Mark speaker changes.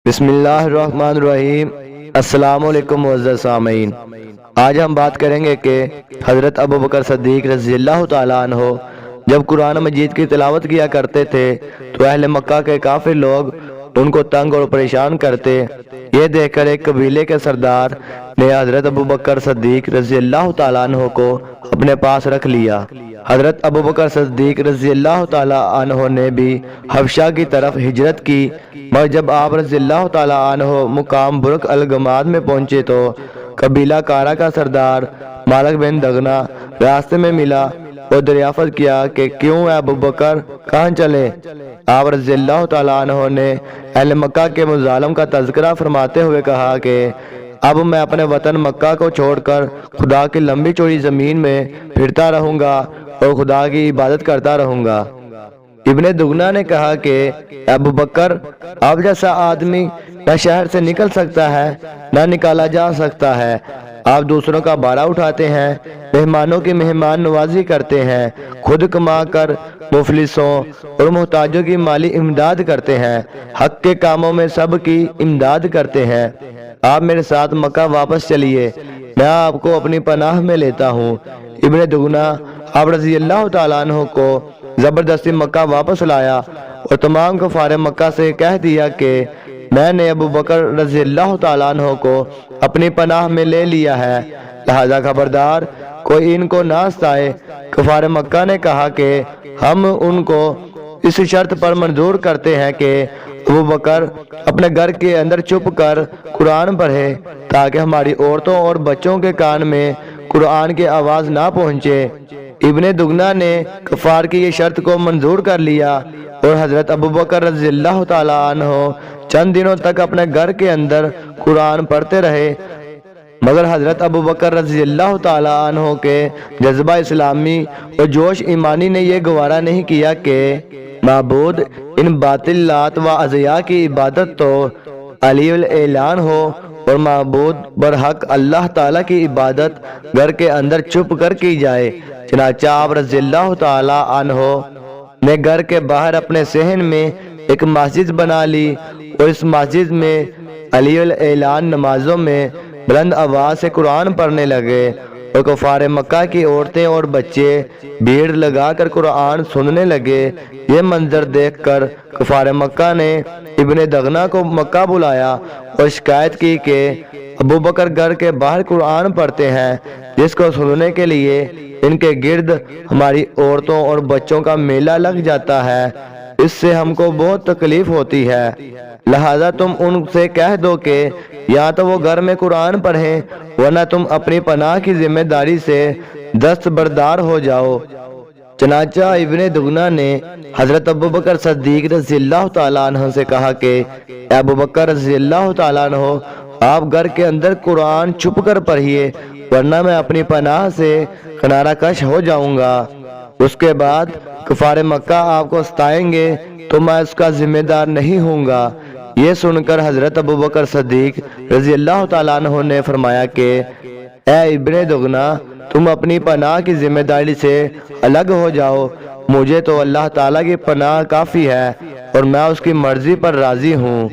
Speaker 1: بسم اللہ الرحمن الرحیم۔ السلام علیکم معزز سامعین، آج ہم بات کریں گے کہ حضرت ابوبکر صدیق رضی اللہ تعالیٰ عنہ جب قرآن مجید کی تلاوت کیا کرتے تھے تو اہل مکہ کے کافر لوگ ان کو تنگ اور پریشان کرتے۔ یہ دیکھ کر ایک قبیلے کے سردار نے حضرت ابوبکر صدیق رضی اللہ تعالیٰ عنہ کو اپنے پاس رکھ لیا۔ حضرت ابوبکر صدیق رضی اللہ تعالیٰ عنہ نے بھی حبشہ کی طرف ہجرت کی، مگر جب آپ رضی اللہ تعالیٰ عنہ مقام برق الگماد میں پہنچے تو قبیلہ کارا کا سردار مالک بن دغنا راستے میں ملا اور دریافت کیا کہ کیوں اے ابوبکر، کہاں چلے؟ آپ رضی اللہ تعالیٰ عنہ نے اہل مکہ کے مظالم کا تذکرہ فرماتے ہوئے کہا کہ اب میں اپنے وطن مکہ کو چھوڑ کر خدا کی لمبی چوڑی زمین میں پھرتا رہوں گا اور خدا کی عبادت کرتا رہوں گا۔ ابن دغنا نے کہا کہ ابوبکر، آپ جیسا آدمی نہ شہر سے نکل سکتا ہے نہ نکالا جا سکتا ہے۔ آپ دوسروں کا بارہ اٹھاتے ہیں، مہمانوں کی مہمان نوازی کرتے ہیں، خود کما کر مفلسوں اور محتاجوں کی مالی امداد کرتے ہیں، حق کے کاموں میں سب کی امداد کرتے ہیں۔ آپ میرے ساتھ مکہ واپس چلیے، میں آپ کو اپنی پناہ میں لیتا ہوں۔ ابن دغنا آپ رضی اللہ تعالیٰ عنہ کو زبردستی مکہ واپس لایا اور تمام کفار مکہ سے کہہ دیا کہ میں نے ابوبکر رضی اللہ تعالیٰ عنہ کو اپنی پناہ میں لے لیا ہے، لہذا خبردار کوئی ان کو نہ ستائے۔ کفار مکہ نے کہا کہ ہم ان کو اس شرط پر منظور کرتے ہیں کہ ابوبکر اپنے گھر کے اندر چھپ کر قرآن پڑھے تاکہ ہماری عورتوں اور بچوں کے کان میں قرآن کی آواز نہ پہنچے۔ ابن دغنا نے کفار کی یہ شرط کو منظور کر لیا اور حضرت ابوبکر رضی اللہ تعالیٰ عنہ چند دنوں تک اپنے گھر کے اندر قرآن پڑھتے رہے، مگر حضرت ابوبکر رضی اللہ تعالیٰ عنہ کے جذبہ اسلامی اور جوش ایمانی نے یہ گوارا نہیں کیا کہ معبود ان باطل لات و عزیاء کی عبادت تو علی الاعلان ہو اور معبود برحق اللہ تعالیٰ کی عبادت گھر کے اندر چھپ کر کی جائے۔ چنانچہ آپ رضی اللہ تعالیٰ عنہ نے گھر کے باہر اپنے صحن میں ایک مسجد بنا لی اور اس مسجد میں علی الاعلان نمازوں میں بلند آواز سے قرآن پڑھنے لگے اور کفار مکہ کی عورتیں اور بچے بھیڑ لگا کر قرآن سننے لگے۔ یہ منظر دیکھ کر کفار مکہ نے ابن دغنا کو مکہ بلایا اور شکایت کی کہ ابوبکر گھر کے باہر قرآن پڑھتے ہیں، جس کو سننے کے لیے ان کے گرد ہماری عورتوں اور بچوں کا میلہ لگ جاتا ہے، اس سے ہم کو بہت تکلیف ہوتی ہے، لہذا تم ان سے کہہ دو کہ یا تو وہ گھر میں قرآن پڑھیں ورنہ تم اپنی پناہ کی ذمہ داری سے دستبردار ہو جاؤ۔ چنانچہ ابن دغنا نے حضرت ابوبکر صدیق رضی اللہ تعالیٰ عنہ سے کہا کہ اے ابوبکر رضی اللہ تعالیٰ عنہ، آپ گھر کے اندر قرآن چھپ کر پڑھیے ورنہ میں اپنی پناہ سے کنارہ کش ہو جاؤں گا۔ اس کے بعد کفار مکہ آپ کو ستائیں گے تو میں اس کا ذمہ دار نہیں ہوں گا۔ یہ سن کر حضرت ابوبکر صدیق رضی اللہ تعالیٰ عنہ نے فرمایا کہ اے ابن دغنا، تم اپنی پناہ کی ذمہ داری سے الگ ہو جاؤ، مجھے تو اللہ تعالیٰ کی پناہ کافی ہے اور میں اس کی مرضی پر راضی ہوں۔